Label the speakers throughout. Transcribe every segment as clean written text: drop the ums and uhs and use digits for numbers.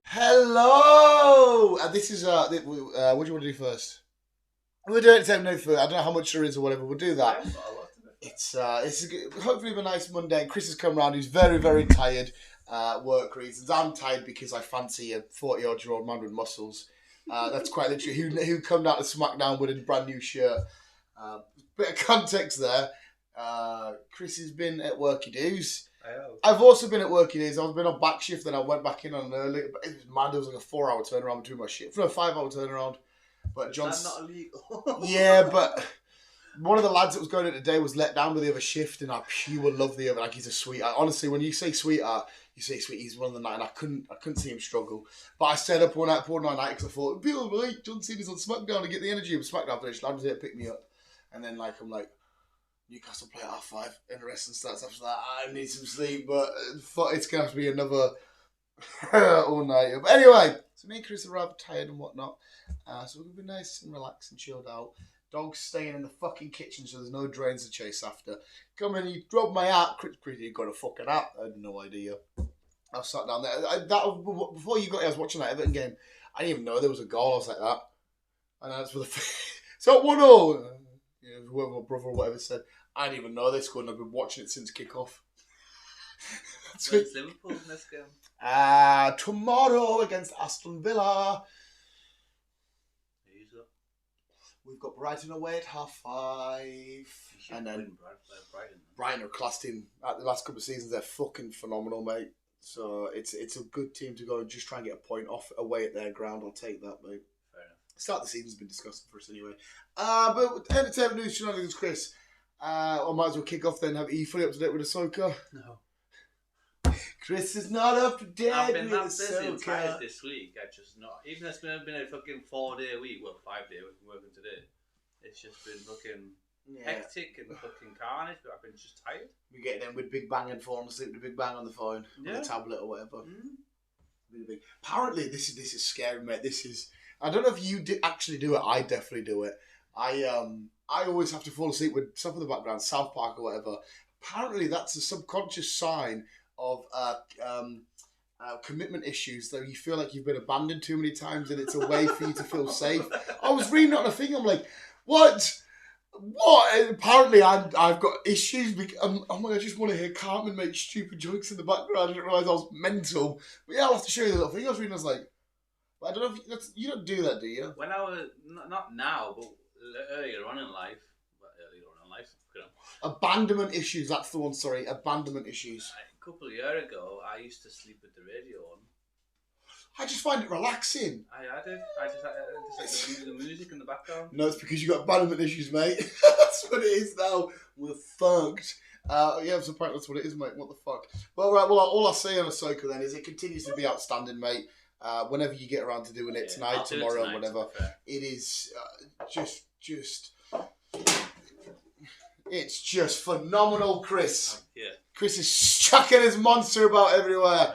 Speaker 1: Hello! This is, what do you want to do first? We'll do it at 10 minutes first. I don't know how much there is or whatever. We'll do that. It's hopefully a nice Monday. Chris has come round. He's very, very tired. Work reasons. I'm tired because I fancy a 40-odd-year-old man with muscles. That's quite literally who come down to SmackDown with a brand new shirt. Bit of context there. Chris has been at worky doos. I've also been at worky days. I've been on back shift, then I went back in on early. But it was mad. There was like a 4-hour turnaround between my shift. No, a 5-hour turnaround. But John's
Speaker 2: not illegal.
Speaker 1: Yeah, but one of the lads that was going in today was let down with the other shift, and I pure love the other. Like, he's a sweetheart. Honestly, when you say sweetheart, you say sweet. He's one of the night, and I couldn't see him struggle. But I stayed up all night, poured night because I thought it'd be all right. John Cena's on SmackDown to get the energy of SmackDown finish. Lad was here to pick me up, and then I'm like. Newcastle play at 5:30 and the rest starts after that. I need some sleep, but it's going to have to be another all-nighter. But anyway, so me and Chris are rather tired and whatnot. So we're going to be nice and relaxed and chilled out. Dog's staying in the fucking kitchen so there's no drains to chase after. Come in, you drop my hat. Chris, you got a fucking hat. I had no idea. I sat down there. Before you got here, I was watching that Everton game. I didn't even know there was a goal. I was like that. And that's for the... So 1-0. Yeah, whoever my brother or whatever said, I didn't even know they scored, and I've been watching it since kickoff.
Speaker 2: When's Liverpool in this game?
Speaker 1: Tomorrow against Aston Villa.
Speaker 2: Who's up?
Speaker 1: We've got Brighton away at 5:30. And then Brighton are class team. At the last couple of seasons, they're fucking phenomenal, mate. So it's a good team to go and just try and get a point off away at their ground. I'll take that, mate. Start of the season's been discussing for us anyway. But entertainment news, shenanigans, Chris. I might as well kick off then. Are you fully up to date with Ashoka?
Speaker 2: No.
Speaker 1: Chris is not up to date
Speaker 2: I've been
Speaker 1: with
Speaker 2: that busy and
Speaker 1: Ashoka.
Speaker 2: tired this week. I just not. Even though it's been a fucking 4-day week, well, 5-day week, I'm working today. It's just been fucking hectic and fucking carnage, but I've been just tired.
Speaker 1: We get them with Big Bang and falling asleep with Big Bang on the phone, on the tablet or whatever. Really big. Apparently, this is scary, mate. This is. I don't know if you actually do it. I definitely do it. I always have to fall asleep with stuff in the background, South Park or whatever. Apparently, that's a subconscious sign of commitment issues, though you feel like you've been abandoned too many times and it's a way for you to feel safe. I was reading on a thing, I'm like, what? And apparently, I've got issues. I'm like, I just want to hear Cartman make stupid jokes in the background. I didn't realise I was mental. But yeah, I'll have to show you the little thing I was reading. I was like, I don't know if you don't do that, do you?
Speaker 2: When I was, not now, but earlier on in life,
Speaker 1: abandonment issues, that's the one, sorry. Abandonment issues.
Speaker 2: A couple of years ago, I used to sleep with the radio on.
Speaker 1: I just find it relaxing.
Speaker 2: I did. I just like the music in the background.
Speaker 1: No, it's because you got abandonment issues, mate. That's what it is now. We're fucked. Yeah, so apparently that's what it is, mate. What the fuck? Well, right, well, all I say on Ahsoka then is it continues to be outstanding, mate. Whenever you get around to doing it tonight, tomorrow, whatever, it is just it's just phenomenal, Chris.
Speaker 2: Yeah.
Speaker 1: Chris is chucking his monster about everywhere.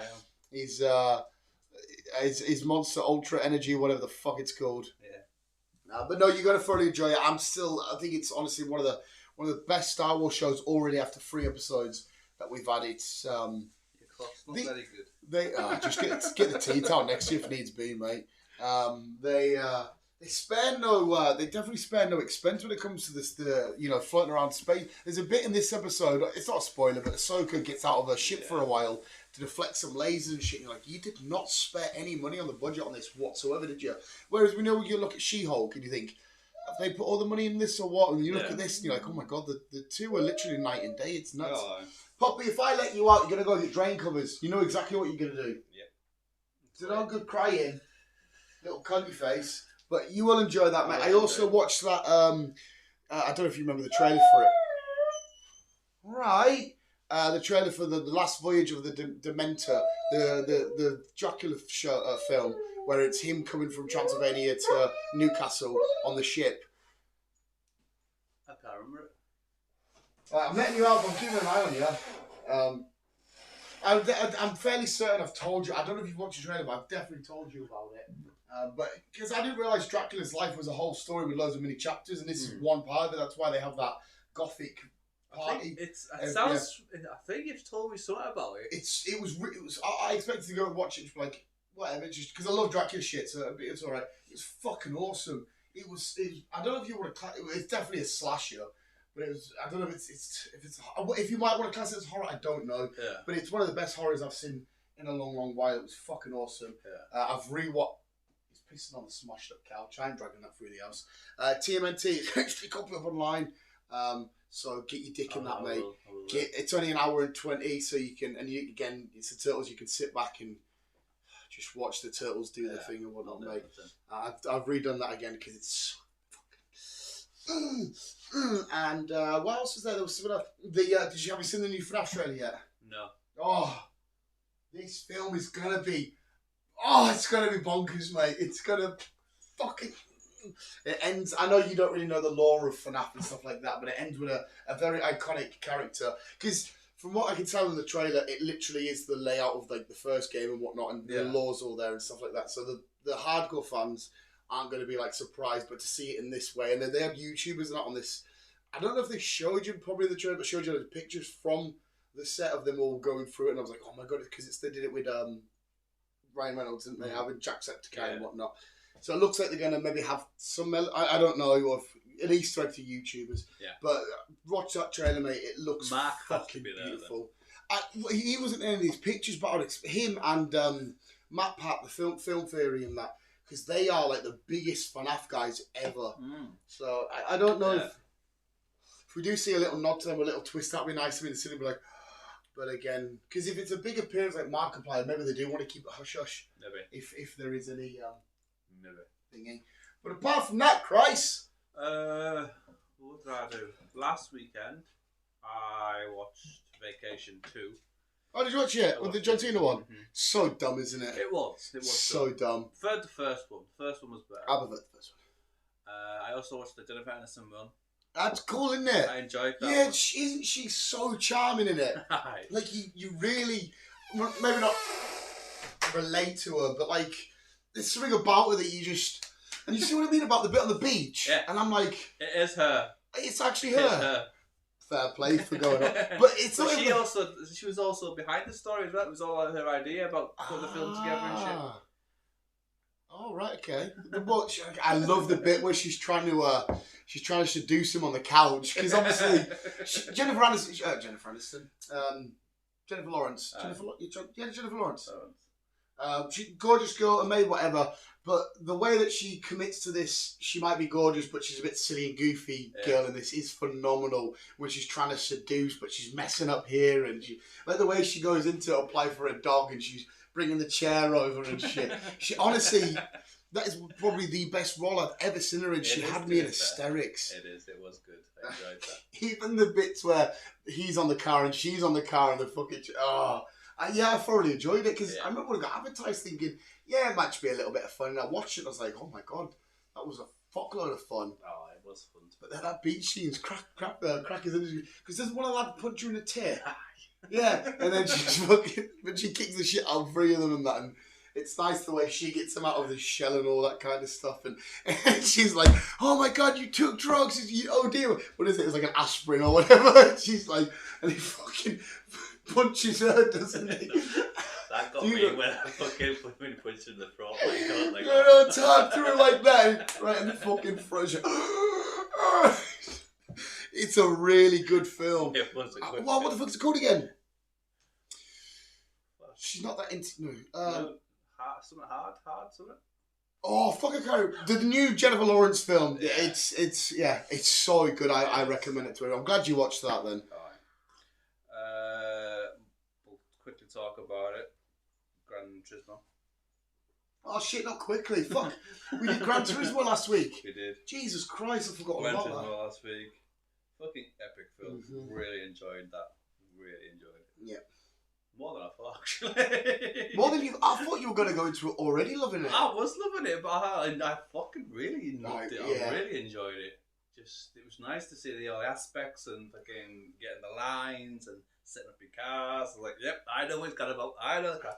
Speaker 1: He's his monster ultra energy, whatever the fuck it's called.
Speaker 2: Yeah.
Speaker 1: But no, you're gonna thoroughly enjoy it. I think it's honestly one of the best Star Wars shows already after 3 episodes that we've had. It's
Speaker 2: not very good.
Speaker 1: They just get the teeth out next year if needs be, mate. They spare no. They definitely spare no expense when it comes to this. Floating around space. There's a bit in this episode. It's not a spoiler, but Ahsoka gets out of her ship for a while to deflect some lasers and shit. You're like, you did not spare any money on the budget on this whatsoever, did you? Whereas we know you look at She-Hulk and you think, have they put all the money in this or what? And you look at this and you're like, oh my god, the two are literally night and day. It's nuts. Oh. Poppy, if I let you out, you're going to go get drain covers. You know exactly what you're going to do. Yeah. So no good crying, little cunty face. But you will enjoy that, mate. I also watched that, I don't know if you remember the trailer for it. Right. The trailer for the last voyage of the Dementor, the Dracula film, where it's him coming from Transylvania to Newcastle on the ship.
Speaker 2: I can't remember it.
Speaker 1: I'm letting you out, but I'm keeping an eye on you. I'm fairly certain I've told you. I don't know if you've watched the trailer, but I've definitely told you about it. But because I didn't realise Dracula's life was a whole story with loads of mini chapters, and this is one part of it. That's why they have that gothic party.
Speaker 2: It sounds. Yeah. I think you've told me something about it.
Speaker 1: It was. I expected to go and watch it, like whatever, just because I love Dracula shit, so it's all right. It's fucking awesome. It was. I don't know if you want to. It's definitely a slasher, but it was. I don't know if if you might want to class it as horror. I don't know.
Speaker 2: Yeah.
Speaker 1: But it's one of the best horrors I've seen in a long, long while. It was fucking awesome.
Speaker 2: Yeah.
Speaker 1: I've rewatched. He's pissing on the smashed up couch. I'm dragging that through the house. TMNT is actually copy up online. So get your dick in that, mate. It's only an hour and 20, so you can. And again, it's the Turtles. You can sit back and just watch the Turtles do their thing and whatnot, mate. I've redone that again because it's fucking. And what else was there? There was something else. Have you seen the new FNAF trailer yet?
Speaker 2: No.
Speaker 1: Oh, this film is gonna be. Oh, it's gonna be bonkers, mate. It's gonna fucking. It ends. I know you don't really know the lore of FNAF and stuff like that, but it ends with a very iconic character. Because from what I can tell in the trailer, it literally is the layout of like the first game and whatnot, and the lore's all there and stuff like that. So the hardcore fans aren't going to be like surprised, but to see it in this way, and then they have YouTubers not on this. I don't know if they showed you probably the trailer, but showed you the pictures from the set of them all going through it, and I was like, oh my god, because they did it with Ryan Reynolds, didn't they? Having Jacksepticeye and whatnot. So it looks like they're going to maybe have some. I don't know, or at least thread to YouTubers. Yeah. But watch that trailer, mate. It looks fucking beautiful. He wasn't in any of these pictures, but him and Matt Pat, the film theory, and that, because they are like the biggest FNAF guys ever. So I don't know if we do see a little nod to them, a little twist. That'd be nice to be in the cinema, like. But again, because if it's a big appearance like Markiplier, maybe they do want to keep it hush hush. Maybe. If there is any thingy. But apart from that, Christ.
Speaker 2: What did I do? Last weekend, I watched Vacation 2.
Speaker 1: Oh, did you watch it? With the John Cena one? Mm-hmm. So dumb, isn't it?
Speaker 2: It was
Speaker 1: so dumb.
Speaker 2: Preferred the first one. The first one was better.
Speaker 1: I preferred the first one.
Speaker 2: I also watched the Jennifer Aniston one.
Speaker 1: That's cool, isn't it?
Speaker 2: I enjoyed that.
Speaker 1: Yeah, isn't she so charming in it? Like, you really, maybe not relate to her, but like, there's something about her that you just, and you see what I mean about the bit on the beach?
Speaker 2: Yeah.
Speaker 1: And I'm like,
Speaker 2: it is her.
Speaker 1: It's actually her. It's her. Fair play for going on. But it's
Speaker 2: but she was also behind the story as well. It was all her idea about putting the film together and shit.
Speaker 1: Oh, right, okay. I love the bit where she's trying to seduce him on the couch, because obviously Jennifer Lawrence. Jennifer Lawrence. She's a gorgeous girl, and made whatever. But the way that she commits to this, she might be gorgeous, but she's a bit silly and goofy girl in this, is phenomenal. When she's trying to seduce, but she's messing up here, and like the way she goes into apply for a dog, and she's bringing the chair over and shit. She honestly, that is probably the best role I've ever seen her in. She had me in hysterics.
Speaker 2: It was good. I enjoyed that.
Speaker 1: Even the bits where he's on the car and she's on the car and the fucking I thoroughly enjoyed it, because I remember when I got advertised thinking, it might just be a little bit of fun, and I watched it and I was like, oh my god, that was a fuckload of fun.
Speaker 2: Oh, it was fun.
Speaker 1: But that beach scene's crackers in, because there's one of that punch you in the tit. Yeah, and then she kicks the shit out of three of them and that, and it's nice the way she gets him out of the shell and all that kind of stuff, and she's like, oh my god, you took drugs, oh dear, what is it, it's like an aspirin or whatever, she's like, and he fucking punches her, doesn't he?
Speaker 2: That got me when I fucking punched in the throat,
Speaker 1: tap through like that, right in the fucking throat. It's a really good film.
Speaker 2: It was a good film.
Speaker 1: What the fuck's it called again? She's not that into...
Speaker 2: No. Something hard, something.
Speaker 1: Oh, fuck, I can't... The new Jennifer Lawrence film. Yeah. It's so good. I recommend it to her. I'm glad you watched that then.
Speaker 2: We'll quickly talk about it. Gran Turismo.
Speaker 1: Oh shit, not quickly. Fuck. We did Gran Turismo last week.
Speaker 2: We did.
Speaker 1: Jesus Christ, I forgot all about that.
Speaker 2: Gran Turismo last week. Fucking epic film. Mm-hmm. Really enjoyed that. Really enjoyed it.
Speaker 1: Yeah.
Speaker 2: More than I thought, actually.
Speaker 1: More than you... I thought you were going to go into it already loving it.
Speaker 2: I was loving it, but I fucking really loved it. I really enjoyed it. Just, it was nice to see all the aspects and fucking getting the lines and setting up your cars. I was like, yep, I know what it's got about. I know the crack.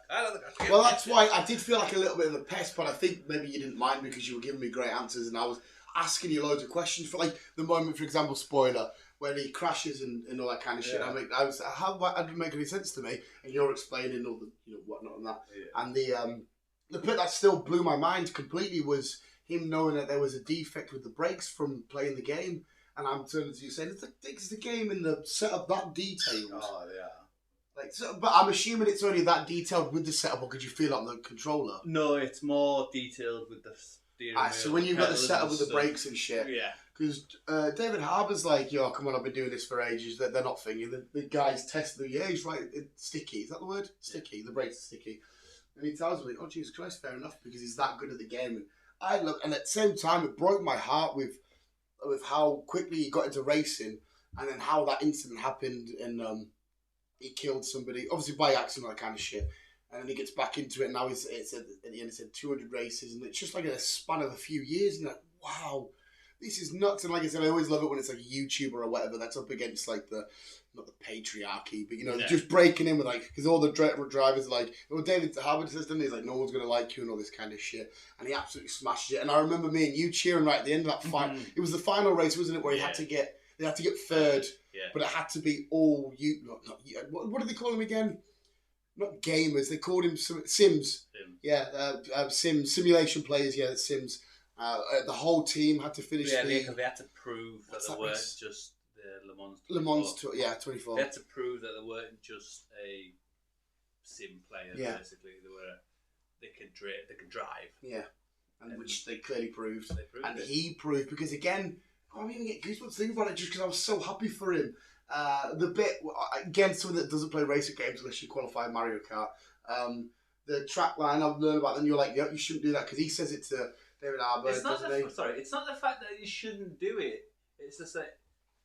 Speaker 1: Well, that's why I did feel like a little bit of a pest, but I think maybe you didn't mind because you were giving me great answers and I was asking you loads of questions. For like the moment, for example, spoiler, when he crashes and all that kind of shit.
Speaker 2: Yeah.
Speaker 1: I was how that didn't make any sense to me, and you're explaining all the whatnot and that.
Speaker 2: Yeah.
Speaker 1: And the bit that still blew my mind completely was him knowing that there was a defect with the brakes from playing the game, and I'm turning to you saying, "Is the game in the setup that detailed?"
Speaker 2: Oh yeah.
Speaker 1: Like, so, but I'm assuming it's only that detailed with the setup, or could you feel it on the controller?
Speaker 2: No, it's more detailed with the steering wheel.
Speaker 1: So when you've got the setup with the brakes and shit,
Speaker 2: yeah.
Speaker 1: because David Harbour's like, yo, come on, I've been doing this for ages. They're not thinking. The guy's testing the, he's right, it's sticky. Is that the word? Sticky. Yeah. The brakes are sticky. And he tells me, oh, Jesus Christ, fair enough, because he's that good at the game. And I look, and at the same time, it broke my heart with how quickly he got into racing, and then how that incident happened, and he killed somebody, obviously by accident, all that kind of shit. And then he gets back into it, and now at the end it said 200 races, and it's just like in a span of a few years, and like, wow, this is nuts. And like I said, I always love it when it's like a YouTuber or whatever that's up against like not the patriarchy, but just breaking in with like, because all the drivers are like, well, David Harbour says, didn't he? He's like, no one's going to like you and all this kind of shit. And he absolutely smashes it. And I remember me and you cheering right at the end of that fight. It was the final race, wasn't it, where they had to get third, but it had to be all you. Not you. What do they call him again? Not gamers. They called him Sims. Yeah, simulation players. Yeah, Sims. The whole team had to finish.
Speaker 2: Yeah, because they had to prove that they weren't just the Le Mans.
Speaker 1: 24.
Speaker 2: They had to prove that they weren't just a sim player.
Speaker 1: Yeah.
Speaker 2: Basically, they could drive.
Speaker 1: Yeah, and which they clearly proved. And
Speaker 2: it.
Speaker 1: he proved, because again, I don't even get goosebumps thinking about it, just because I was so happy for him. The bit again, someone that doesn't play racing games unless you qualify Mario Kart. The track line I've learned about, and you're like, you shouldn't do that, because he says it to David Harbour.
Speaker 2: It's not the fact that you shouldn't do it. It's just that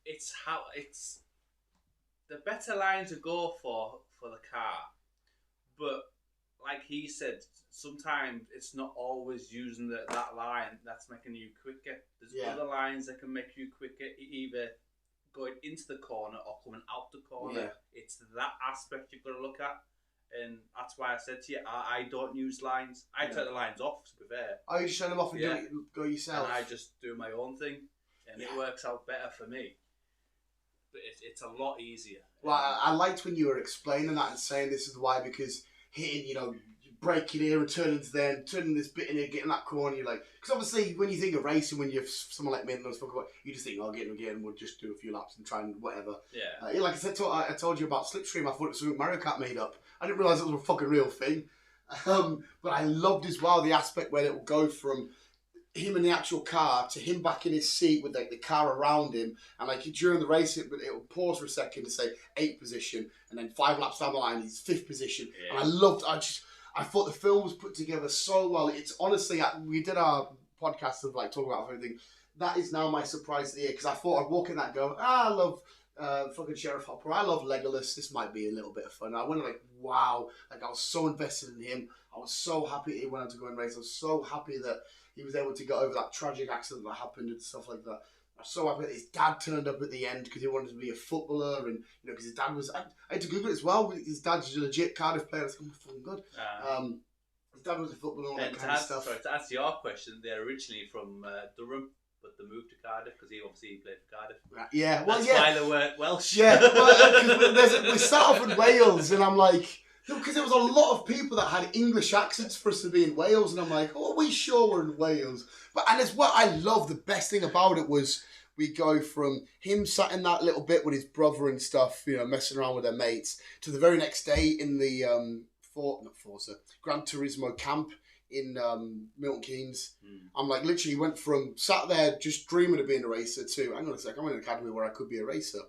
Speaker 2: it's the better line to go for the car. But like he said, sometimes it's not always using that line that's making you quicker. There's other lines that can make you quicker, either going into the corner or coming out the corner.
Speaker 1: Yeah.
Speaker 2: It's that aspect you've got to look at. And that's why I said to you, I don't use lines. I take the lines off, to be fair.
Speaker 1: Oh, you just turn them off and go yourself?
Speaker 2: And I just do my own thing. And it works out better for me. But it's a lot easier.
Speaker 1: Well, I liked when you were explaining that and saying this is why, because hitting, braking here and turning to there and turning this bit in here, getting that corner, you're like, because obviously when you think of racing, when you're someone like me and those you just think, get again, we'll just do a few laps and try and whatever.
Speaker 2: Yeah.
Speaker 1: Like I said, I told you about Slipstream. I thought it was something Mario Kart made up. I didn't realise it was a fucking real thing. But I loved as well the aspect where it will go from him in the actual car to him back in his seat with like the car around him, and like during the race it will pause for a second to say 8th position, and then 5 laps down the line he's 5th position. And I thought the film was put together so well. It's honestly, we did our podcast of like talking about everything. That is now my surprise of the year, because I thought I'd walk in that and go, I love fucking Sheriff Hopper, I love Legolas, this might be a little bit of fun. And I went like, wow, like I was so invested in him. I was so happy he went out to go and race. I was so happy that he was able to get over that tragic accident that happened and stuff like that. I was so happy that his dad turned up at the end because he wanted to be a footballer, and because his dad was. I had to Google it as well. His dad's a legit Cardiff player. I was like, oh, fucking good. His dad was a footballer and all that kind of stuff.
Speaker 2: Sorry, to answer your question, they're originally from Durham, but they moved to Cardiff because he obviously played for Cardiff.
Speaker 1: Yeah, well,
Speaker 2: that's why they weren't Welsh.
Speaker 1: Yeah, well, we start off in Wales, and I'm like. Because there was a lot of people that had English accents for us to be in Wales, and I'm like, oh, are we sure we're in Wales? And as well, I love, the best thing about it was we go from him sat in that little bit with his brother and stuff, messing around with their mates, to the very next day in the Gran Turismo camp in Milton Keynes. I'm like, literally went from sat there just dreaming of being a racer to, hang on a sec, I'm in an academy where I could be a racer.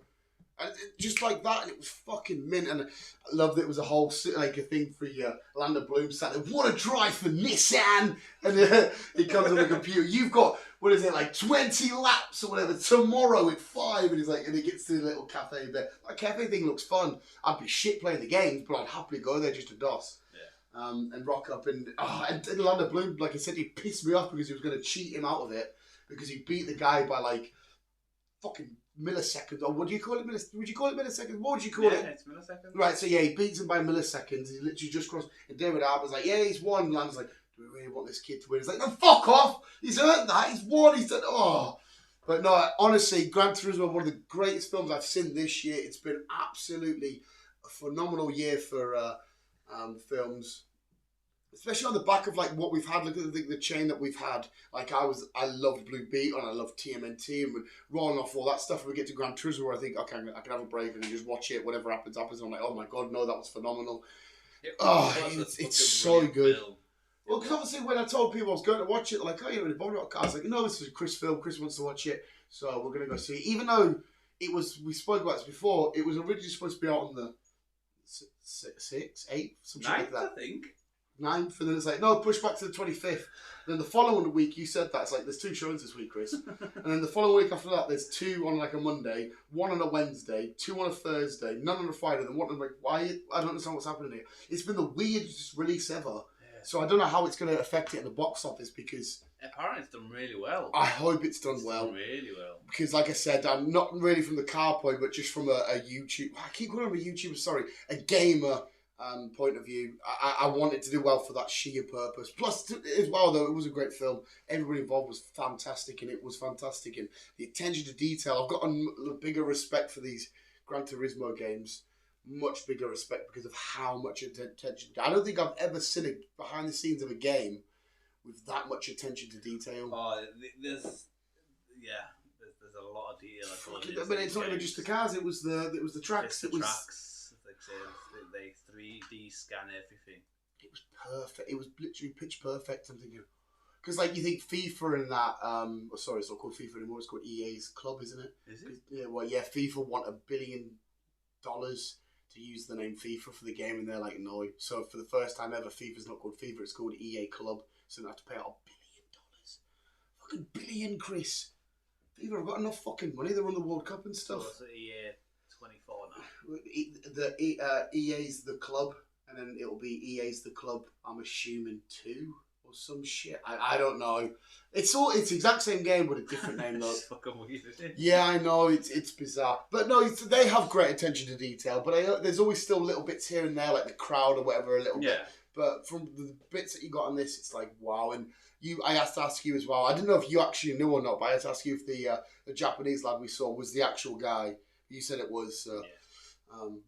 Speaker 1: And just like that, and it was fucking mint. And I loved it. It was a whole like a thing for Orlando Bloom sat there. What a drive for Nissan! And he comes on the computer. You've got like 20 laps or whatever tomorrow at 5. And he's like, and he gets to the little cafe bit. That cafe thing looks fun. I'd be shit playing the games, but I'd happily go there just to DOS. Yeah. And rock up and Orlando Bloom, like I said, he pissed me off because he was going to cheat him out of it because he beat the guy by like fucking milliseconds, or what do you call it? Would you call it milliseconds? What would you call it?
Speaker 2: Yeah, it's milliseconds.
Speaker 1: Right, so yeah, he beats him by milliseconds. He literally just crossed. And David Harbour's like, yeah, he's won. Land's like, do we really want this kid to win? He's like, no, fuck off. He's earned that. He's won. He's done. Oh, But no, honestly, Gran Turismo, one of the greatest films I've seen this year. It's been absolutely a phenomenal year for films. Especially on the back of like what we've had, look at the chain that we've had. Like I loved Blue Beetle and I loved TMNT and we're rolling off all that stuff. And we get to Gran Turismo where I think, okay, I can have a break and just watch it. Whatever happens. And I'm like, oh my god, no, that was phenomenal. It's so good. Film. Well, because obviously when I told people I was going to watch it, they're like, oh, you're really bothered about cars. Like, no, this is a Chris film. Chris wants to watch it, so we're gonna go see it. Even though it was, we spoke about this before. It was originally supposed to be out on the 6th, 8th, something like that.
Speaker 2: I think.
Speaker 1: 9th, and then it's like, no, push back to the 25th. Then the following week, you said that. It's like, there's 2 showings this week, Chris. And then the following week after that, there's 2 on like a Monday, 1 on a Wednesday, 2 on a Thursday, none on a Friday. Then one, I'm like, why? I don't understand what's happening here. It's been the weirdest release ever. Yeah. So I don't know how it's going to affect it in the box office because...
Speaker 2: Apparently it's done really well.
Speaker 1: I hope it's done well.
Speaker 2: Done really well.
Speaker 1: Because like I said, I'm not really from the car point, but just from a YouTube... I keep calling him a YouTuber, sorry. A gamer... point of view, I want it to do well for that sheer purpose. Plus, as well, though, it was a great film. Everybody involved was fantastic, and it was fantastic. And the attention to detail, I've got a bigger respect for these Gran Turismo games. Much bigger respect because of how much attention. I don't think I've ever seen it behind the scenes of a game with that much attention to detail.
Speaker 2: Oh, there's a lot of detail.
Speaker 1: But it's not even just the cars. It was the tracks.
Speaker 2: Tracks. They 3D scan everything.
Speaker 1: It was perfect. It was literally pitch perfect. I'm thinking, because like you think FIFA and that. Sorry, it's not called FIFA anymore. It's called EA's Club, isn't it?
Speaker 2: Is it?
Speaker 1: Yeah. Well, yeah. FIFA want $1 billion to use the name FIFA for the game, and they're like, no. So for the first time ever, FIFA's not called FIFA. It's called EA Club. So they have to pay out $1 billion. Fucking billion, Chris. FIFA have got enough fucking money. They run the World Cup and stuff.
Speaker 2: So it's EA 24 now.
Speaker 1: EA's the club, and then it'll be EA's the club. I'm assuming 2 or some shit. I don't know. It's the exact same game with a different name though.
Speaker 2: It's fucking weird, isn't it?
Speaker 1: Yeah, I know it's bizarre, but no, they have great attention to detail. But there's always still little bits here and there, like the crowd or whatever, a little bit. But from the bits that you got on this, it's like wow. And I had to ask you as well. I didn't know if you actually knew or not, but I had to ask you if the Japanese lad we saw was the actual guy. You said it was.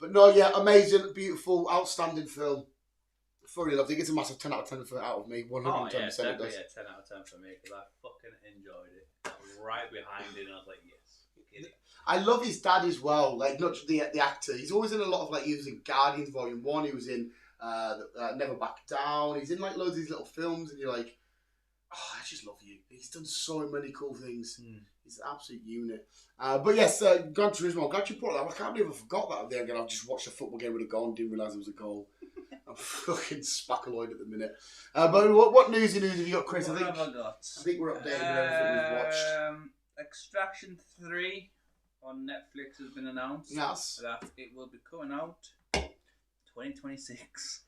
Speaker 1: But no, yeah, amazing, beautiful, outstanding film. Thoroughly loved it. It gets a massive 10 out of 10 out of me. 110%.
Speaker 2: Oh, yeah,
Speaker 1: it does.
Speaker 2: Yeah, 10 out of 10 for me because I fucking enjoyed it. I was right behind it and I was like, yes.
Speaker 1: I love his dad as well. Like, not just the actor. He's always in a lot of, like, he was in Guardians Volume 1. He was in Never Back Down. He's in, like, loads of these little films and you're like, oh, I just love you. He's done so many cool things. He's an absolute unit. But yes, Gran Turismo. I'm glad you brought that. I can't believe I forgot that there again. I've just watched a football game with a goal and didn't realise it was a goal. I'm fucking spackaloid at the minute. But what newsy news have you got, Chris?
Speaker 2: What have I got?
Speaker 1: I think we're updated with everything we've watched.
Speaker 2: Extraction 3 on Netflix has been announced.
Speaker 1: Yes.
Speaker 2: That it will be coming out 2026.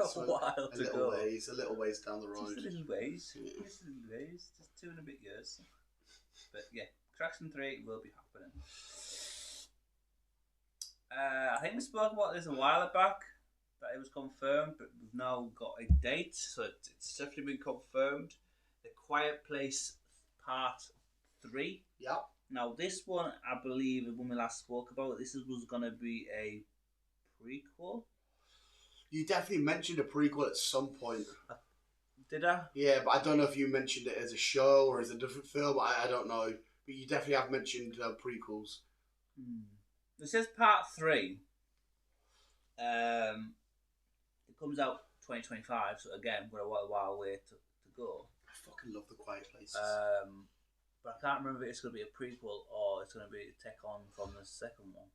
Speaker 2: So a while to go.
Speaker 1: A little ways down the road.
Speaker 2: Just a little ways. Just 2 and a bit years. But yeah, Extraction 3 will be happening. I think we spoke about this a while back, that it was confirmed, but we've now got a date, so it's definitely been confirmed. The Quiet Place Part 3.
Speaker 1: Yeah.
Speaker 2: Now this one, I believe, when we last spoke about it, this was going to be a prequel.
Speaker 1: You definitely mentioned a prequel at some point.
Speaker 2: Did I?
Speaker 1: Yeah, but I don't know if you mentioned it as a show or as a different film. I don't know. But you definitely have mentioned prequels.
Speaker 2: It says Part 3. It comes out 2025, so again, we're a while way to go.
Speaker 1: I fucking love The Quiet Place.
Speaker 2: But I can't remember if it's going to be a prequel or it's going to be a take on from the second one.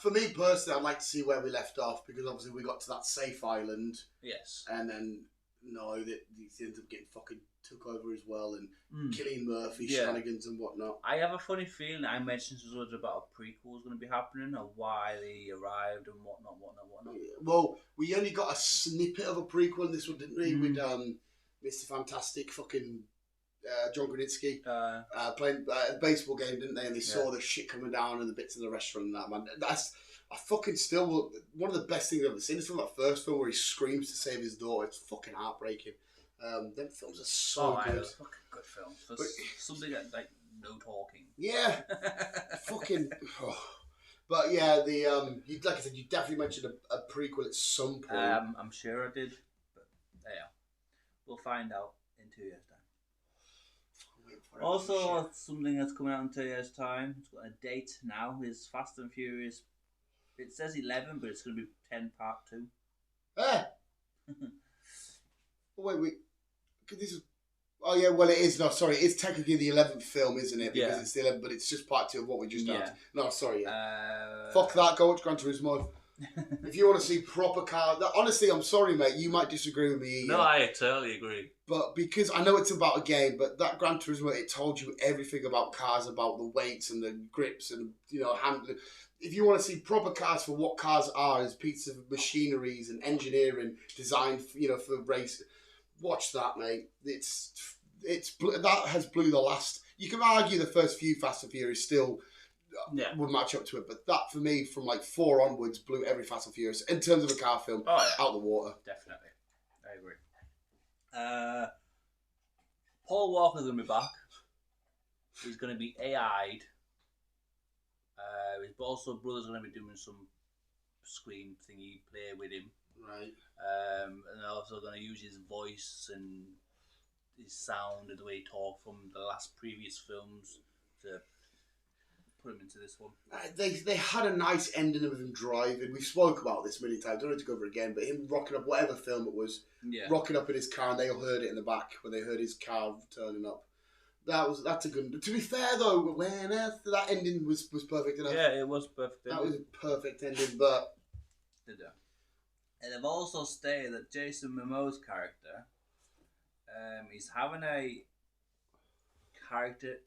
Speaker 1: For me personally, I'd like to see where we left off because obviously we got to that safe island.
Speaker 2: Yes.
Speaker 1: And then, that he ends up getting fucking took over as well and killing Murphy, shenanigans and whatnot.
Speaker 2: I have a funny feeling I mentioned something about a prequel was going to be happening or why they arrived and whatnot.
Speaker 1: Well, we only got a snippet of a prequel in this one, didn't we? With Mr. Fantastic fucking John Krasinski playing a baseball game, didn't they? And they saw the shit coming down and the bits in the restaurant and that, man. I fucking still, one of the best things I've ever seen is from that first film where he screams to save his daughter. It's fucking heartbreaking. Them films are so good.
Speaker 2: They're fucking good films. For something that, like, no talking.
Speaker 1: Yeah. Fucking... Oh. But yeah, like I said, you definitely mentioned a prequel at some point.
Speaker 2: I'm sure I did. But yeah. We'll find out in 2 years' time. Also, something that's coming out in 2 years' time. It's got a date now. Is Fast and Furious. It says 11, but it's going to be 10 part 2.
Speaker 1: Wait. This is... Oh yeah, well it is. No, sorry, it's technically the 11th film, isn't it? Because it's the 11th, but it's just part 2 of what we just had. No, sorry. Fuck that. Go watch Gran Turismo. If you want to see proper car, honestly, I'm sorry, mate. You might disagree with me.
Speaker 2: No, I totally agree.
Speaker 1: But because I know it's about a game, but that Gran Turismo, it told you everything about cars, about the weights and the grips and handling. If you want to see proper cars for what cars are, as pieces of machineries and engineering designed, for race. Watch that, mate. It's that has blew the last. You can argue the first few Fast and Furious still would match up to it, but that for me, from like 4 onwards, blew every Fast and Furious in terms of a car film out the water.
Speaker 2: Definitely, I agree. Paul Walker's gonna be back. He's gonna be AI'd. His also brother's gonna be doing some screen thingy play with him.
Speaker 1: Right.
Speaker 2: And they're also going to use his voice and his sound and the way he talked from the last previous films to put him into this one.
Speaker 1: They had a nice ending of him driving. We spoke about this many times. Don't need to go over it again, but him rocking up, whatever film it was, rocking up in his car, and they all heard it in the back when they heard his car turning up. That's a good. To be fair though, when that ending was perfect enough.
Speaker 2: Yeah, it was perfect.
Speaker 1: That was a perfect ending, but.
Speaker 2: And they've also stated that Jason Momoa's character is having a character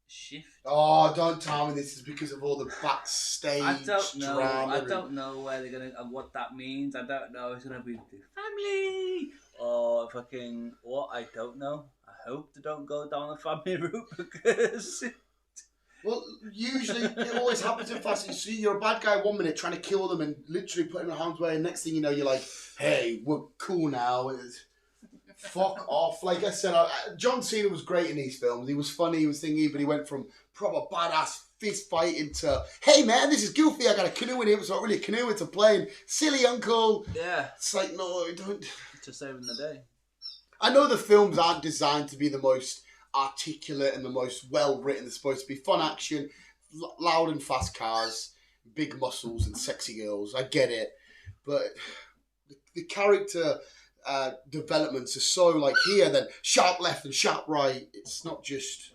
Speaker 2: shift.
Speaker 1: Oh, don't tell me this is because of all the backstage drama.
Speaker 2: I don't know where they're gonna and what that means. I don't know if it's gonna be family or fucking what. I don't know. I hope they don't go down the family route because.
Speaker 1: Well, usually it always happens in Fast. You see, you're a bad guy 1 minute trying to kill them and literally put him in harm's way, and next thing you know, you're like, "Hey, we're cool now." Fuck off. Like I said, John Cena was great in these films. He was funny, he was thingy, but he went from proper badass fist fighting to, "Hey man, this is Goofy. I got a canoe in here. It's not really a canoe. It's a plane. Silly uncle."
Speaker 2: Yeah.
Speaker 1: It's like no, don't.
Speaker 2: Just saving the day.
Speaker 1: I know the films aren't designed to be the most articulate and the most well written. They're supposed to be fun action, loud and fast cars, big muscles and sexy girls. I get it, but the character developments are so like here, then sharp left and sharp right. It's not just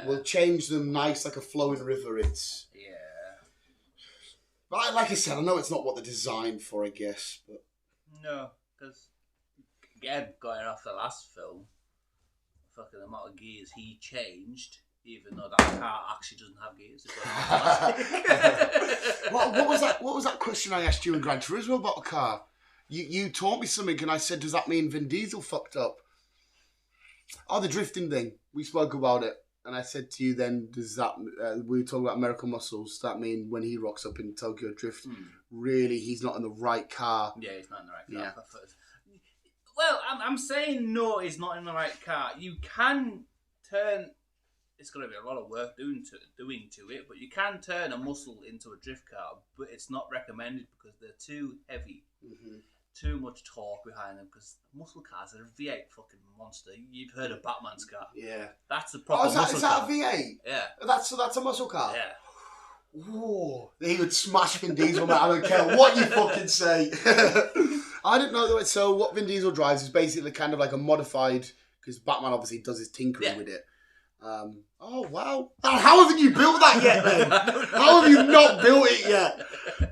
Speaker 1: we'll change them nice like a flowing river. It's but like I said, I know it's not what they're designed for, I guess, but
Speaker 2: no, because again, going off the last film, fucking the amount of gears he changed, even though that car actually doesn't have gears.
Speaker 1: What was that? What was that question I asked you in Gran Turismo about a car? You taught me something, and I said, "Does that mean Vin Diesel fucked up?" Oh, the drifting thing. We spoke about it, and I said to you, "Then does that?" We were talking about American Muscles. Does that mean when he rocks up in Tokyo Drift, really he's not in the right car?
Speaker 2: Yeah, he's not in the right car. Yeah. Well, I'm saying no, he's not in the right car. You can turn. It's going to be a lot of work doing to it, but you can turn a muscle into a drift car. But it's not recommended because they're too heavy, too much torque behind them. Because muscle cars are a V8 fucking monster. You've heard of Batman's car?
Speaker 1: Yeah,
Speaker 2: that's a proper muscle car.
Speaker 1: Is that a V8?
Speaker 2: Yeah,
Speaker 1: that's a muscle car.
Speaker 2: Yeah.
Speaker 1: Ooh, he would smash Vin Diesel, man. I don't care what you fucking say. I didn't know that. So what Vin Diesel drives is basically kind of like a modified, because Batman obviously does his tinkering with it. Oh wow! How haven't you built that yet, then? How have you not built it yet?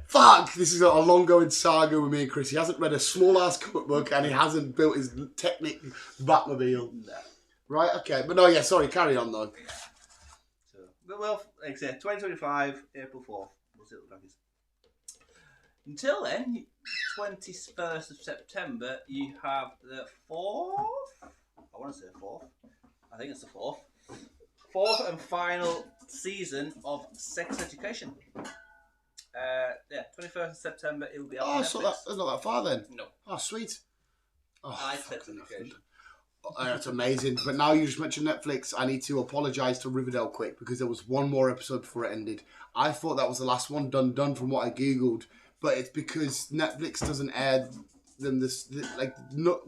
Speaker 1: Fuck! This is a long-going saga with me and Chris. He hasn't read a small-ass comic book and he hasn't built his Technic Batmobile. No. Right? Okay, but no, yeah. Sorry, carry on though.
Speaker 2: So, well, like I said, 2025, April 4th. We'll see what the is. Until then, 21st of September, you have the 4th. I want to say 4th. I think it's the 4th. 4th and final season of Sex Education. 21st of September, it will be out on Netflix.
Speaker 1: So that's not that far then.
Speaker 2: No.
Speaker 1: Oh, sweet.
Speaker 2: I like sex education.
Speaker 1: That's amazing. But now you just mentioned Netflix, I need to apologise to Riverdale quick because there was one more episode before it ended. I thought that was the last one done from what I googled, but it's because Netflix doesn't air them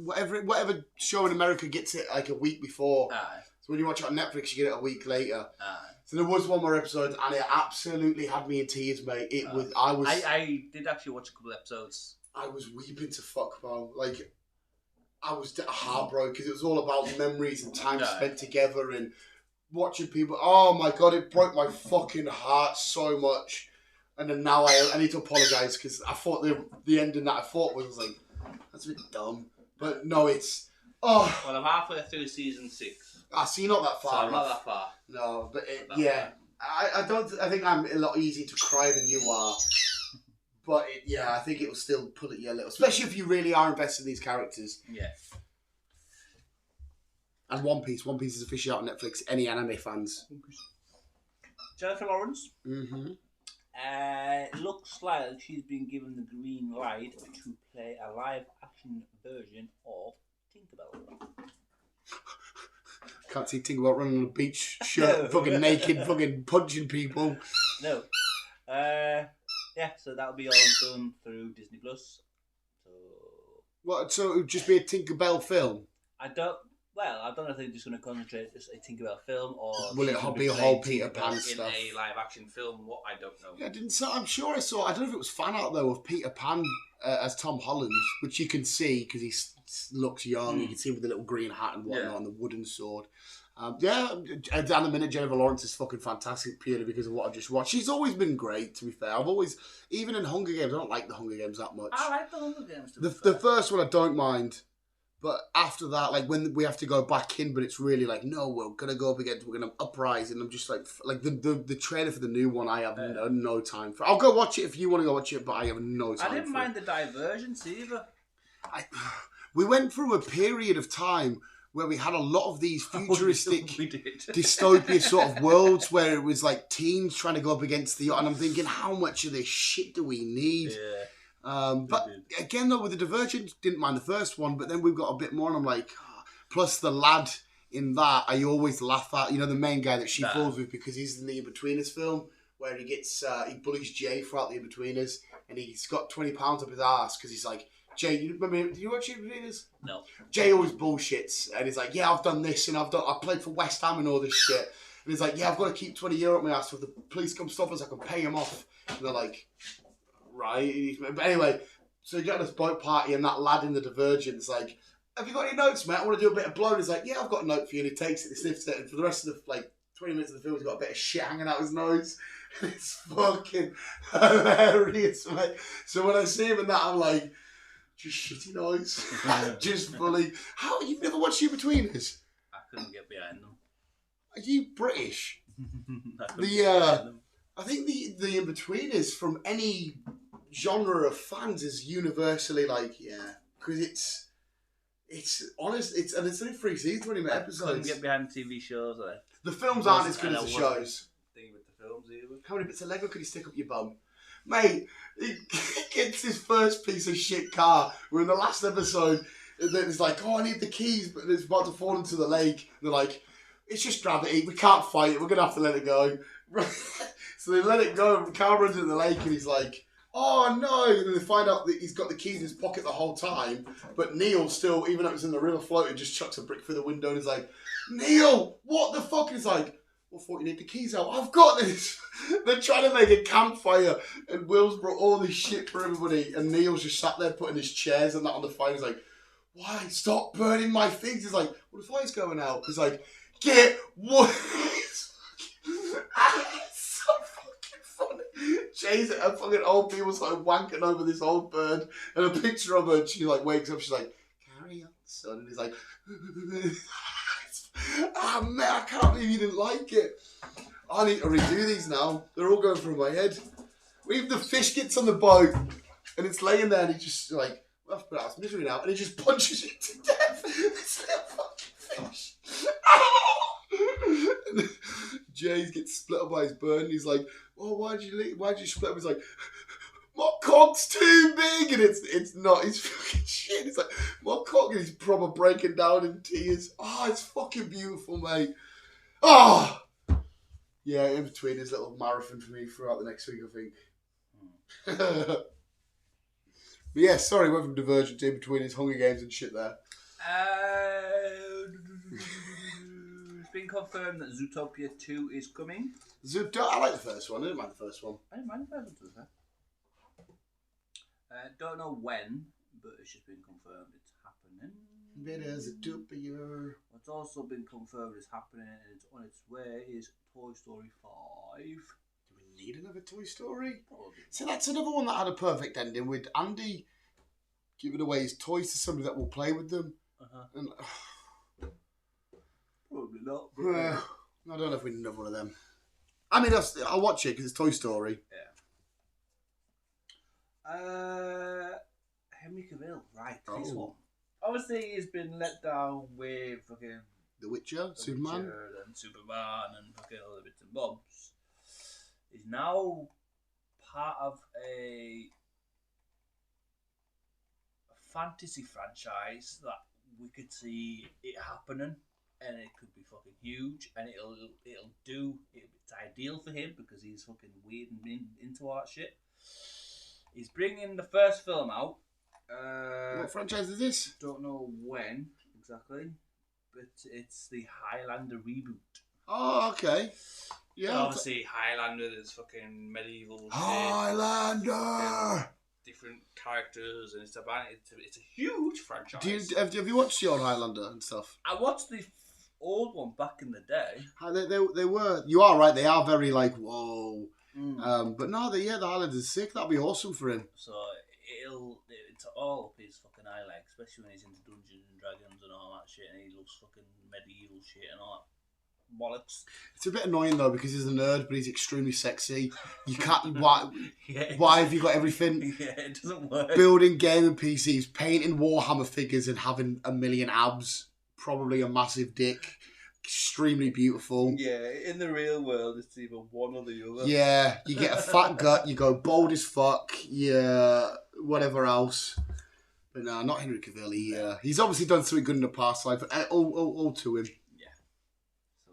Speaker 1: whatever show in America gets it like a week before.
Speaker 2: Aye.
Speaker 1: So when you watch it on Netflix, you get it a week later.
Speaker 2: Aye.
Speaker 1: So there was one more episode, and it absolutely had me in tears, mate.
Speaker 2: I did actually watch a couple of episodes.
Speaker 1: I was weeping to fuck, man. Like, I was heartbroken because it was all about memories and time spent together and watching people. Oh my god, it broke my fucking heart so much. And then now I need to apologise because I thought the ending that I thought was like, that's a bit dumb. But no, it's
Speaker 2: Well, I'm halfway through season 6.
Speaker 1: So you're not that far.
Speaker 2: So I'm not that far.
Speaker 1: No, but I think I'm a lot easier to cry than you are. But I think it will still pull at you a little, especially if you really are invested in these characters.
Speaker 2: Yeah.
Speaker 1: And One Piece is officially out on Netflix. Any anime fans?
Speaker 2: Jennifer Lawrence.
Speaker 1: Mm-hmm.
Speaker 2: It looks like she's been given the green light to play a live-action version of Tinkerbell.
Speaker 1: Can't see Tinkerbell running on a beach shirt, fucking naked, fucking punching people.
Speaker 2: No. So that'll be all done through Disney Plus.
Speaker 1: So it would just be a Tinkerbell film?
Speaker 2: I don't know if they're just going to concentrate just a Tinkerbell film or
Speaker 1: will it be a whole Peter Pan stuff
Speaker 2: in a live action film? What I don't know.
Speaker 1: Yeah, I'm sure I saw. I don't know if it was fan art though of Peter Pan as Tom Holland, which you can see because he looks young. You can see him with the little green hat and whatnot and the wooden sword. And the minute Jennifer Lawrence is fucking fantastic purely because of what I've just watched. She's always been great, to be fair. Even in Hunger Games, I don't like the Hunger Games that much.
Speaker 2: I like the Hunger Games.
Speaker 1: The first one I don't mind, but after that, like when we have to go back in, but it's really like, no, we're gonna go up against, we're gonna uprise, and I'm just like the trailer for the new one, I have no time for. I'll go watch it if you want to go watch it, but I have no time.
Speaker 2: I didn't mind the divergence either.
Speaker 1: We went through a period of time where we had a lot of these futuristic dystopia sort of worlds where it was like teens trying to go up against and I'm thinking, how much of this shit do we need? But again, though, with the Divergent, didn't mind the first one, but then we've got a bit more and I'm like, plus the lad in that, I always laugh at, the main guy that she falls with because he's in the In-Betweeners film where he gets, he bullies Jay throughout the In-Betweeners and he's got 20 pounds up his ass because he's like, Jay, do you watch In-Betweeners?
Speaker 2: No.
Speaker 1: Jay always bullshits and he's like, yeah, I've done this and I played for West Ham and all this shit. And he's like, yeah, I've got to keep €20 up my ass so if the police come stop us, I can pay him off. And they're like, right. But anyway, so you got this boat party and that lad in the Divergent's like, have you got any notes, mate? I want to do a bit of blow. And he's like, yeah, I've got a note for you. And he takes it, he sniffs it, and for the rest of the 20 minutes of the film, he's got a bit of shit hanging out his nose. It's fucking hilarious, mate. So when I see him in that, I'm like, just shitty noise. Just fully. How? You've never watched In-Betweeners?
Speaker 2: I couldn't get behind them.
Speaker 1: Are you British? I think the In-Betweeners from any genre of fans is universally because it's honest. It's only 3 seasons, 20 episodes.
Speaker 2: I couldn't get behind TV shows.
Speaker 1: The films aren't as good as the shows.
Speaker 2: Thing with the films either.
Speaker 1: How many bits of Lego could he stick up your bum? Mate, he gets his first piece of shit car. We're in the last episode. And then it's like, I need the keys, but it's about to fall into the lake. And they're like, it's just gravity. We can't fight it. We're going to have to let it go. So they let it go. And the car runs into the lake and he's like, oh no. And then they find out that he's got the keys in his pocket the whole time. But Neil still, even though it was in the river floating, just chucks a brick through the window and he's like, Neil, what the fuck? And he's like, I thought you need the keys out. I've got this. They're trying to make a campfire, and Will's brought all this shit for everybody, and Neil's just sat there putting his chairs and that on the fire. He's like, "Why? Stop burning my things." He's like, "Well, the fire's going out." He's like, "Get what?" It's so fucking funny. Jay's at fucking old people started wanking over this old bird, and a picture of her. And she wakes up. She's like, "Carry on, son." And he's like. Ah, man, I can't believe you didn't like it. I need to redo these now. They're all going through my head. Even the fish gets on the boat and it's laying there and he just like, well, I've put out misery now. And he just punches it to death. This little fucking fish. And Jay gets split up by his burn. And he's like, oh, why'd you split up? He's like, my cock's too big, and it's not. It's fucking shit. It's like my cock is proper breaking down in tears. Oh, it's fucking beautiful, mate. Oh, yeah. In between his little marathon for me throughout the next week, I think. But yeah, sorry, went from Divergent in between his Hunger Games and shit there.
Speaker 2: It's been confirmed that Zootopia 2 is coming.
Speaker 1: I like the first one. I didn't mind the first one.
Speaker 2: I didn't mind the first one. Don't know when, but it's just been confirmed it's happening.
Speaker 1: Bit as Zootopia.
Speaker 2: What's also been confirmed is happening and it's on its way is Toy Story 5.
Speaker 1: Do we need another Toy Story?
Speaker 2: Probably.
Speaker 1: So that's another one that had a perfect ending with Andy giving away his toys to somebody that will play with them. And,
Speaker 2: probably not.
Speaker 1: I don't know if we need another one of them. I mean, I'll watch it because it's Toy Story.
Speaker 2: Yeah. Henry Cavill, right? This one. Obviously, he's been let down with fucking
Speaker 1: The Witcher, Superman,
Speaker 2: and fucking other bits and bobs. He's now part of a fantasy franchise that we could see it happening, and it could be fucking huge, and it's ideal for him because he's fucking weird and into art shit. He's bringing the first film out.
Speaker 1: What franchise is this?
Speaker 2: Don't know when exactly, but it's the Highlander reboot.
Speaker 1: Oh, okay. Yeah.
Speaker 2: And obviously, Highlander, there's fucking medieval
Speaker 1: Highlander!
Speaker 2: different characters, and it's a huge franchise.
Speaker 1: Have you watched the old Highlander and stuff?
Speaker 2: I watched the old one back in the day.
Speaker 1: They were. You are right. They are very like whoa. But no, the Highlander's sick. That'd be awesome for him.
Speaker 2: So it's all up his fucking eye, like, especially when he's into Dungeons and Dragons and all that shit, and he loves fucking medieval shit and all that bollocks.
Speaker 1: It's a bit annoying though because he's a nerd, but he's extremely sexy. You can't. Why have you got everything?
Speaker 2: Yeah, it doesn't work.
Speaker 1: Building gaming PCs, painting Warhammer figures, and having a million abs. Probably a massive dick. Extremely beautiful.
Speaker 2: Yeah, in the real world, it's either one or the other.
Speaker 1: Yeah, you get a fat gut, you go bold as fuck, yeah, whatever else. But no, not Henry Cavill. He's obviously done something good in the past life, but all to him.
Speaker 2: Yeah. So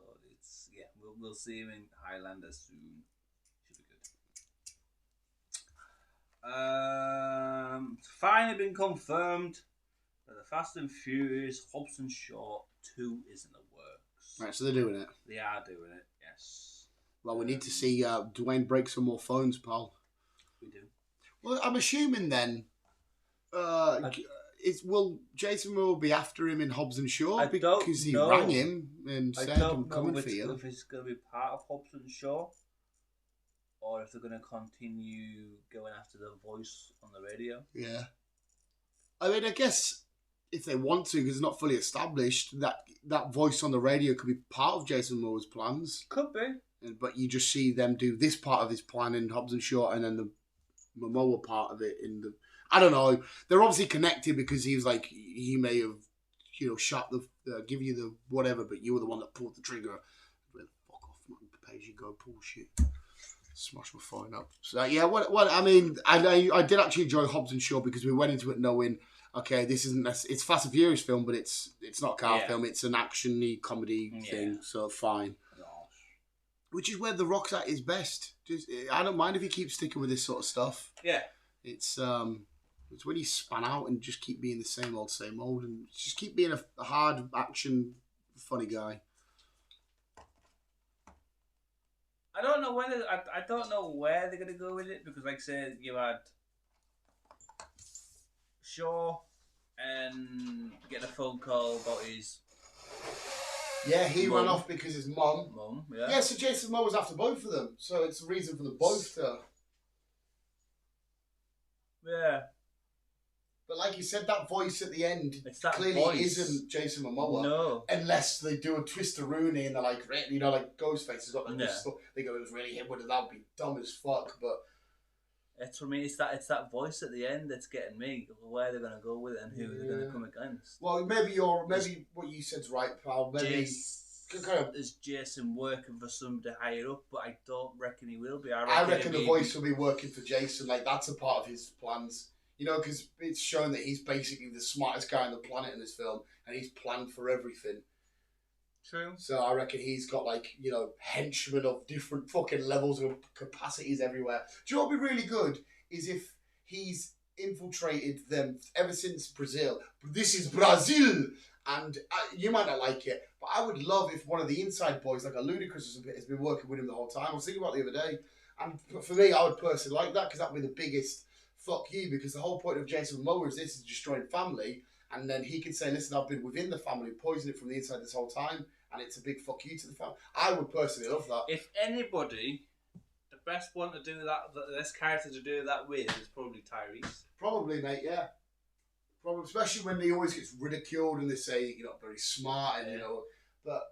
Speaker 2: we'll see him in Highlander soon. Should be good. It's finally been confirmed that the Fast and Furious Hobbs and Shaw 2 is in the works.
Speaker 1: Right, so they're doing it.
Speaker 2: They are doing it, yes.
Speaker 1: Well, we need to see Dwayne break some more phones, pal.
Speaker 2: We do.
Speaker 1: Well, I'm assuming then, will Jason will be after him in Hobbs and Shaw because he rang him and said, "I'm coming for you."
Speaker 2: If it's going to be part of Hobbs and Shaw, or if they're going to continue going after the voice on the radio.
Speaker 1: Yeah. I mean, I guess if they want to, because it's not fully established, that voice on the radio could be part of Jason Momoa's plans.
Speaker 2: Could be.
Speaker 1: But you just see them do this part of his plan in Hobbs and Shaw, and then the Momoa part of it in the... I don't know. They're obviously connected because he was like, he may have, shot give you the whatever, but you were the one that pulled the trigger. Well, fuck off, man. Pay as you go, bullshit. Smash my phone up. So, yeah, I mean, I did actually enjoy Hobbs and Shaw because we went into it knowing... Okay, this isn't... It's Fast and Furious film, but it's not a car film. It's an action-y comedy thing, so fine. Gosh. Which is where The Rock's at his best. I don't mind if he keeps sticking with this sort of stuff.
Speaker 2: Yeah.
Speaker 1: It's when he span out and just keep being the same old, and just keep being a hard action, funny guy.
Speaker 2: I don't know where they're gonna go with it because, like I said, you had Shaw and getting a phone call about his.
Speaker 1: Yeah, he ran off because his mum.
Speaker 2: Yeah.
Speaker 1: Yeah, so Jason Momoa was after both of them, so it's a reason for the both to.
Speaker 2: Yeah.
Speaker 1: But like you said, that voice at the end clearly isn't Jason Momoa.
Speaker 2: No.
Speaker 1: Unless they do a Twister-Rooney and they're like, like Ghostface has got like this stuff. They go, it was really him, that would be dumb as fuck, but...
Speaker 2: It's for me, it's that voice at the end that's getting me, where they're going to go with it and who they're going to come against.
Speaker 1: Well, maybe what you said's right, pal. Maybe...
Speaker 2: is Jason working for somebody higher up, but I don't reckon he will be.
Speaker 1: I reckon the voice will be working for Jason. Like, that's a part of his plans. You know, because it's shown that he's basically the smartest guy on the planet in this film, and he's planned for everything.
Speaker 2: True.
Speaker 1: So I reckon he's got, like, you know, henchmen of different fucking levels of capacities everywhere. Do you know what would be really good is if he's infiltrated them ever since Brazil. This is Brazil! And you might not like it, but I would love if one of the inside boys, like a Ludacris, has been working with him the whole time. I was thinking about it the other day. And for me, I would personally like that because that would be the biggest fuck you, because the whole point of Jason Momoa is this is destroying family. And then he can say, listen, I've been within the family, poisoned it from the inside this whole time, and it's a big fuck you to the family. I would personally love that.
Speaker 2: If anybody, the best one to do that, this character to do that with is probably Tyrese.
Speaker 1: Probably, mate, yeah. Probably, especially when he always gets ridiculed and they say you're not very smart, and you know. But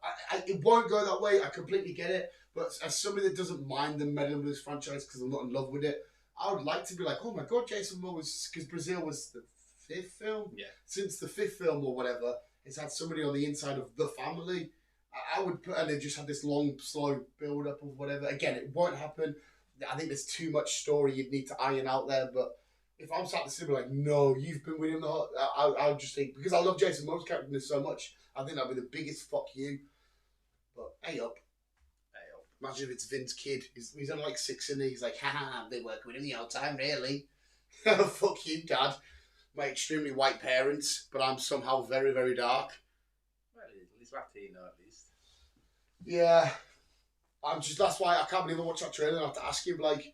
Speaker 1: it won't go that way. I completely get it. But as somebody that doesn't mind them meddling with this franchise because I'm not in love with it, I would like to be like, oh my god, Jason Momoa was, because Brazil was the 5th film.
Speaker 2: Yeah.
Speaker 1: Since the 5th film or whatever, it's had somebody on the inside of the family. I would put, and they just had this long, slow build up of whatever. Again, it won't happen. I think there's too much story you'd need to iron out there. But if I'm sat there like, no, you've been with him the whole, I would just think, because I love Jason Momoa's character in this so much, I think that'd be the biggest fuck you. But hey up. Imagine if it's Vin's kid. He's only like 6 and he's like, haha, they work with him the whole time, really. Fuck you, Dad. My extremely white parents, but I'm somehow very, very dark.
Speaker 2: Well, he's Latino at least.
Speaker 1: Yeah. That's why I can't believe I watched that trailer and I have to ask him, like,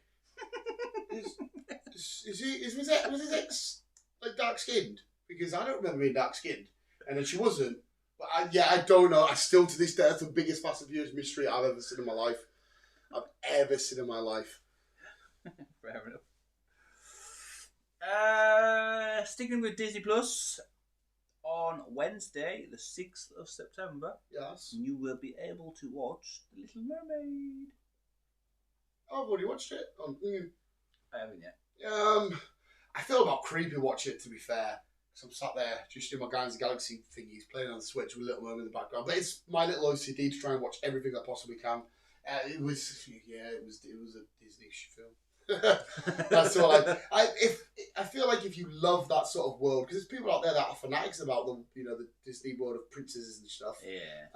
Speaker 1: was his ex, like, dark skinned? Because I don't remember being dark skinned. And then she wasn't. But I don't know. I still, to this day, that's the biggest Fast and Furious mystery I've ever seen in my life.
Speaker 2: Fair enough. Sticking with Disney Plus, on Wednesday, the 6th of September,
Speaker 1: yes,
Speaker 2: you will be able to watch The Little Mermaid.
Speaker 1: Oh, I've already watched it.
Speaker 2: I haven't yet.
Speaker 1: I feel about creepy watching it, to be fair. So I'm sat there just doing my Guardians of the Galaxy thingies, playing on the Switch with Little Mermaid in the background. But it's my little OCD to try and watch everything I possibly can. It was a Disney film. That's all. I feel like if you love that sort of world, because there's people out there that are fanatics about the Disney world of princesses and stuff.
Speaker 2: Yeah.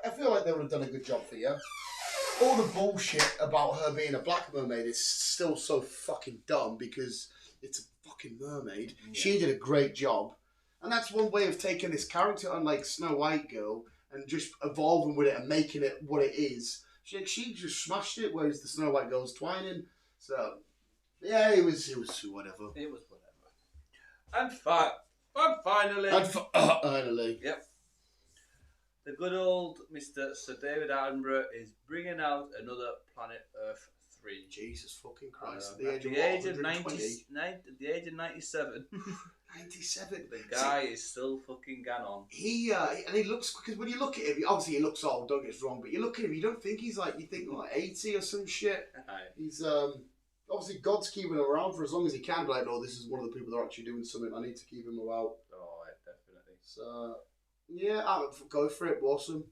Speaker 1: I feel like they would have done a good job for you. All the bullshit about her being a black mermaid is still so fucking dumb because it's a fucking mermaid. Yeah. She did a great job. And that's one way of taking this character, unlike Snow White Girl, and just evolving with it and making it what it is. She just smashed it, whereas the Snow White Girl's twining. So, yeah, it was whatever.
Speaker 2: It was whatever. And finally...
Speaker 1: finally.
Speaker 2: Yep. The good old Mr. Sir David Attenborough is bringing out another Planet Earth 3.
Speaker 1: Jesus fucking Christ.
Speaker 2: At the age of 97.
Speaker 1: 97.
Speaker 2: The guy is still fucking gone on.
Speaker 1: And he looks, because when you look at him, obviously he looks old, don't get us wrong, but you look at him, you don't think he's like, you think like 80 or some shit. He's, obviously God's keeping him around for as long as he can, but like, no, this is one of the people that are actually doing something, I need to keep him about.
Speaker 2: Oh, definitely.
Speaker 1: So, yeah, I would go for it, awesome.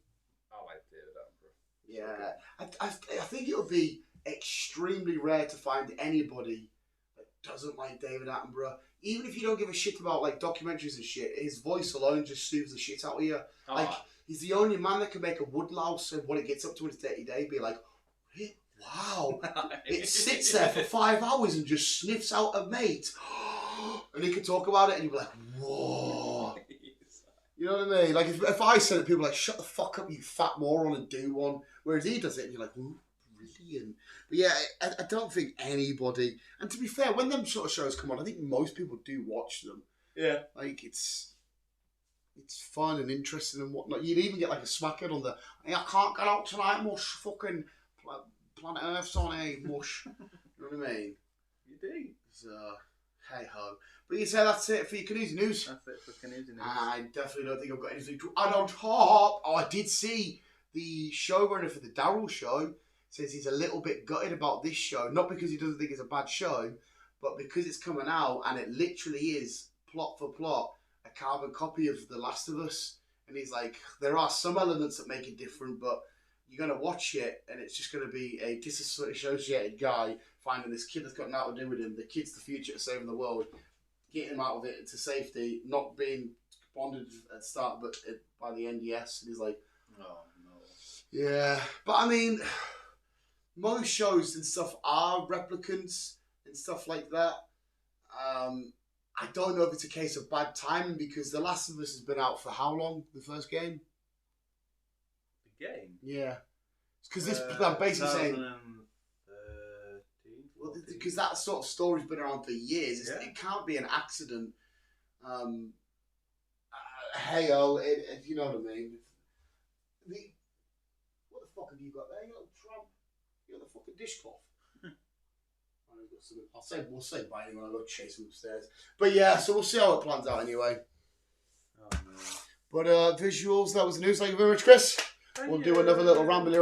Speaker 2: I like David Attenborough.
Speaker 1: Yeah, I think it would be extremely rare to find anybody that doesn't like David Attenborough. Even if you don't give a shit about like documentaries and shit, his voice alone just soothes the shit out of you. Oh. Like, he's the only man that can make a woodlouse and when it gets up to its 30 day be like, wow, it sits there for 5 hours and just sniffs out a mate. And he can talk about it and you'll be like, whoa. You know what I mean? Like, if I said it, people are like, shut the fuck up, you fat moron, and do one. Whereas he does it and you're like, ooh, brilliant. But yeah, I don't think anybody... And to be fair, when them sort of shows come on, I think most people do watch them.
Speaker 2: Yeah.
Speaker 1: Like, it's fun and interesting and whatnot. You'd even get like a smackhead on the, hey, I can't get out tonight, mush, fucking Planet Earth's on, hey, mush. You know what I mean?
Speaker 2: You do.
Speaker 1: So, hey-ho. But you say that's it for your Canoozy News.
Speaker 2: That's it for Canoozy News.
Speaker 1: I definitely don't think I've got anything to add on top. Oh, I did see the showrunner for the Daryl show says he's a little bit gutted about this show. Not because he doesn't think it's a bad show, but because it's coming out and it literally is, plot for plot, a carbon copy of The Last of Us. And he's like, there are some elements that make it different, but you're going to watch it and it's just going to be a disassociated guy finding this kid that's got nothing to do with him. The kid's the future to saving the world, getting him out of it to safety, not being bonded at the start, but by the end, yes. And he's like,
Speaker 2: oh, no.
Speaker 1: Yeah. But I mean, most shows and stuff are replicants and stuff like that. I don't know if it's a case of bad timing because The Last of Us has been out for how long? The first game?
Speaker 2: The game?
Speaker 1: Yeah. Because this, I'm basically saying. Well, because that sort of story's been around for years. Yeah. It can't be an accident. Hey-oh, if you know what I mean. What the fuck have you got there? You little tramp. You got the fucking dishcloth. We'll say bye when I go chase him upstairs. But yeah, so we'll see how it plans out anyway.
Speaker 2: Oh, no.
Speaker 1: But visuals, that was the news. Thank you very much, Chris. We'll do another little rambly.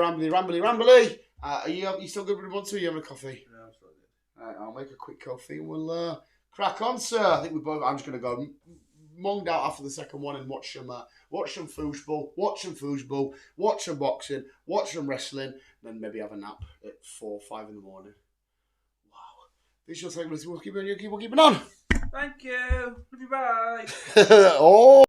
Speaker 1: Are you still good with the month or are you having a coffee?
Speaker 2: No, I'm still good.
Speaker 1: Alright, I'll make a quick coffee and we'll crack on, sir. I think I'm just going to go monged out after the second one and watch some foosball, watch some boxing, watch some wrestling, then maybe have a nap at 4 or 5 in the morning. Visual segments, we'll keep on.
Speaker 2: Thank you. Love you, bye.
Speaker 1: Oh.